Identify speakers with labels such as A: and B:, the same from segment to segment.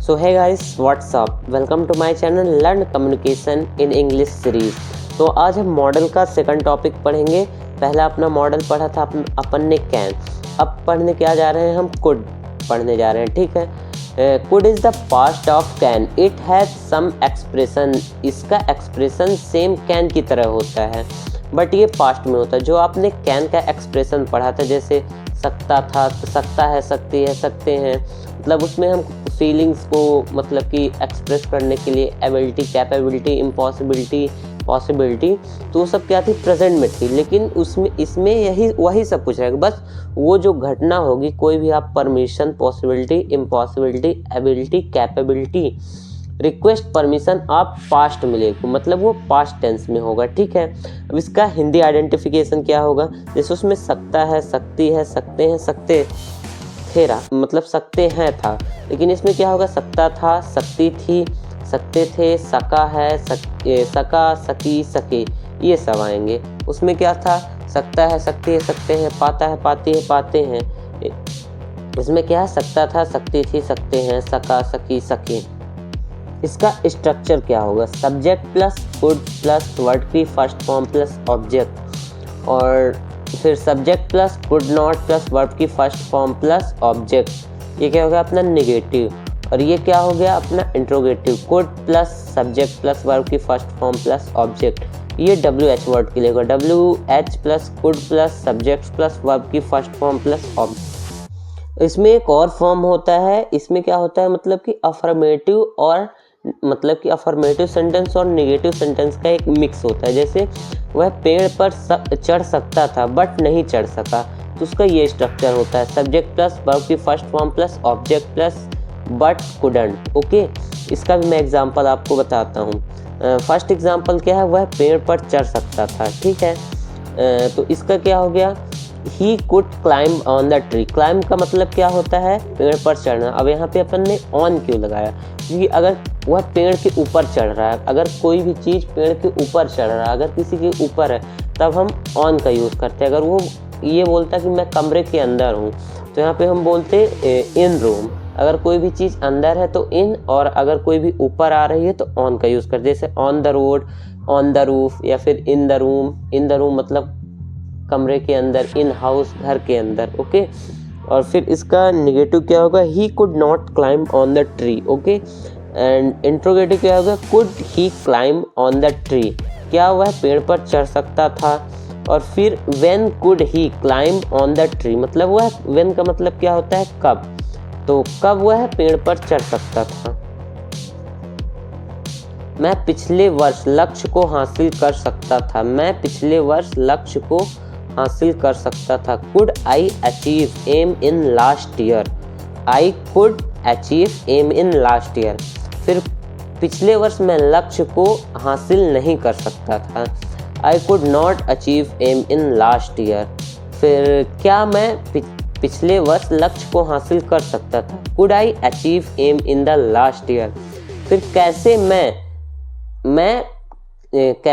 A: So hi guys, what's up, welcome to my channel learn communication in English series. तो आज हम model का second topic पढ़ेंगे। पहला अपना मॉडल पढ़ा था अपन ने कैन। अब पढ़ने क्या जा रहे हैं, हम कुड पढ़ने जा रहे हैं। ठीक है। Could is the past of can, it has some expression. इसका एक्सप्रेशन सेम कैन की तरह होता है, बट ये पास्ट में होता है। जो आपने कैन का एक्सप्रेशन पढ़ा था, जैसे सकता था, सकता है, सकती है, सकते हैं, मतलब उसमें हम फीलिंग्स को मतलब कि एक्सप्रेस करने के लिए एबिलिटी, कैपेबिलिटी, इम्पॉसिबिलिटी, पॉसिबिलिटी, तो वो सब क्या थी, प्रेजेंट में थी। लेकिन इसमें वही सब कुछ रहेगा। बस वो जो घटना होगी, कोई भी आप permission, possibility, impossibility, ability, capability, request, permission, आप पास्ट मिलेगा, मतलब वो पास्ट टेंस में होगा। ठीक है। अब इसका हिंदी आइडेंटिफिकेशन क्या होगा, जैसे उसमें सकता है, सकती है, सकते हैं, सकते थे, मतलब सकते हैं था, लेकिन इसमें क्या होगा, सकता था, सकती थी, सकते थे, सका है, सका, सकी, सके, ये सब आएंगे। उसमें क्या था, सकता है, सकती है, सकते हैं, पाता है, पाती है, पाते हैं। इसमें क्या है, सकता था, सकती थी, सकते हैं, सका, सकी, सके। इसका स्ट्रक्चर क्या होगा, subject plus could plus word की फर्स्ट फॉर्म प्लस ऑब्जेक्ट, और फिर subject plus could not plus verb की फर्स्ट फॉर्म प्लस ऑब्जेक्ट। ये क्या हो गया अपना नेगेटिव। और ये क्या हो गया अपना interrogative, could plus subject plus verb की फर्स्ट फॉर्म प्लस ऑब्जेक्ट। ये WH वर्ड के लिए होगा, WH plus could plus subject plus verb की फर्स्ट फॉर्म प्लस ऑब्जेक्ट। इसमें एक और फॉर्म होता है, इसमें क्या होता है, मतलब कि अफर्मेटिव और मतलब कि अफर्मेटिव सेंटेंस और नेगेटिव सेंटेंस का एक मिक्स होता है। जैसे वह पेड़ पर चढ़ सकता था बट नहीं चढ़ सका, तो उसका ये स्ट्रक्चर होता है, सब्जेक्ट प्लस वर्ब की first form plus object plus but couldn't. Okay, इसका भी मैं एग्जांपल आपको बताता हूँ। फर्स्ट एग्जांपल क्या है, वह पेड़ पर चढ़ सकता था। ठीक है। तो इसका क्या हो गया, he could climb on the tree. Climb का मतलब क्या होता है, पेड़ पर चढ़ना। अब यहाँ पे अपन ने ऑन क्यों लगाया, क्योंकि अगर वह पेड़ के ऊपर चढ़ रहा है, अगर कोई भी चीज़ पेड़ के ऊपर चढ़ रहा है, अगर किसी के ऊपर है, तब हम ऑन का यूज़ करते हैं। अगर वो ये बोलता कि मैं कमरे के अंदर हूँ, तो यहाँ पे हम बोलते इन रूम। अगर कोई भी चीज़ अंदर है तो इन, और अगर कोई भी ऊपर आ रही है तो ऑन का यूज़ करते हैं। जैसे on the road, on the roof, या फिर in the room. In the room मतलब कमरे के अंदर, इन हाउस घर के अंदर। ओके। और फिर इसका नेगेटिव क्या होगा, he could not climb on the tree. Okay. And interrogative क्या होगा, could he climb on the tree, क्या वह पेड़ पर चढ़ सकता था। और फिर when could he climb on the tree, मतलब वह, व्हेन का मतलब क्या होता है, कब, तो कब वह पेड़ पर चढ़ सकता था। मैं पिछले वर्ष लक्ष्य को हासिल कर सकता था, मैं पिछले वर्ष लक्ष्य को हासिल कर सकता था। Could I achieve M in last year, I could achieve M in last year. फिर पिछले वर्ष मैं लक्ष्य को हासिल नहीं कर सकता था, I could not achieve M in last year. फिर क्या मैं पिछले वर्ष लक्ष्य को हासिल कर सकता था, could I achieve M in the last year. फिर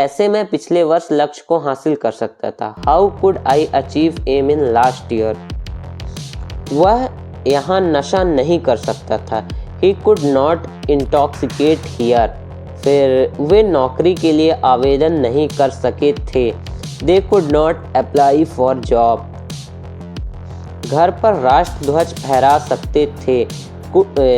A: कैसे मैं पिछले वर्ष लक्ष्य को हासिल कर सकता था, how could I achieve M in last year. वह यहाँ नशा नहीं कर सकता था, he could not intoxicate here. फिर वे नौकरी के लिए आवेदन नहीं कर सके थे, they could not apply for job. घर पर राष्ट्र ध्वज फहरा सकते थे,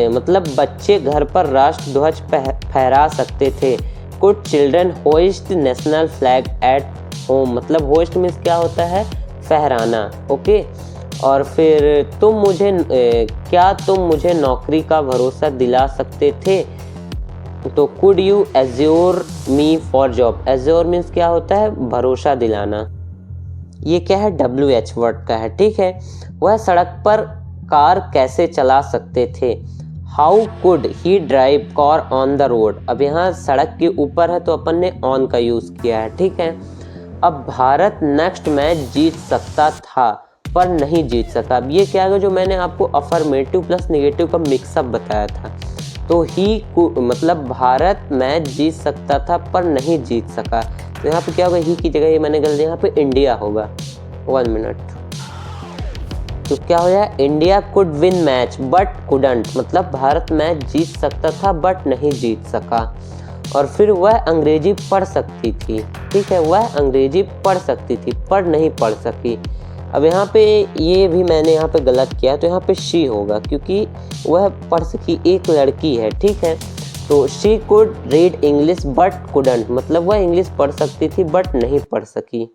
A: मतलब बच्चे घर पर राष्ट्र ध्वज फहरा सकते थे। Could children hoist national flag at home, मतलब होइस्ट मीन्स क्या होता है, फहराना। ओके। और फिर क्या तुम मुझे नौकरी का भरोसा दिला सकते थे, तो could you azure me for job. Azure means क्या होता है, भरोसा दिलाना। ये क्या है, WH वर्ड का है। ठीक है। वह सड़क पर कार कैसे चला सकते थे, how could he drive car on the road. अब यहाँ सड़क के ऊपर है तो अपन ने ऑन का यूज़ किया है। ठीक है। अब भारत नेक्स्ट मैच जीत सकता था पर नहीं जीत सका। अब ये क्या है, जो मैंने आपको अफर्मेटिव प्लस नेगेटिव का मिक्सअप बताया था, तो ही मतलब भारत मैच जीत सकता था पर नहीं जीत सका, तो यहाँ पे क्या होगा, ही की जगह ये मैंने गलत, यहाँ पे इंडिया होगा। 1 मिनट। तो क्या हो जाए, India could win match but couldn't, मतलब भारत मैच जीत सकता था बट नहीं जीत सका। और फिर वह अंग्रेजी पढ़ सकती थी, ठीक है, वह अंग्रेजी पढ़ सकती थी पर नहीं पढ़ सकी। अब यहाँ पे ये भी मैंने यहाँ पे गलत किया, तो यहाँ पे शी होगा क्योंकि वह पढ़ सकी, एक लड़की है, ठीक है। तो she could read English but couldn't, मतलब वह इंग्लिश पढ़ सकती थी बट नहीं पढ़ सकी।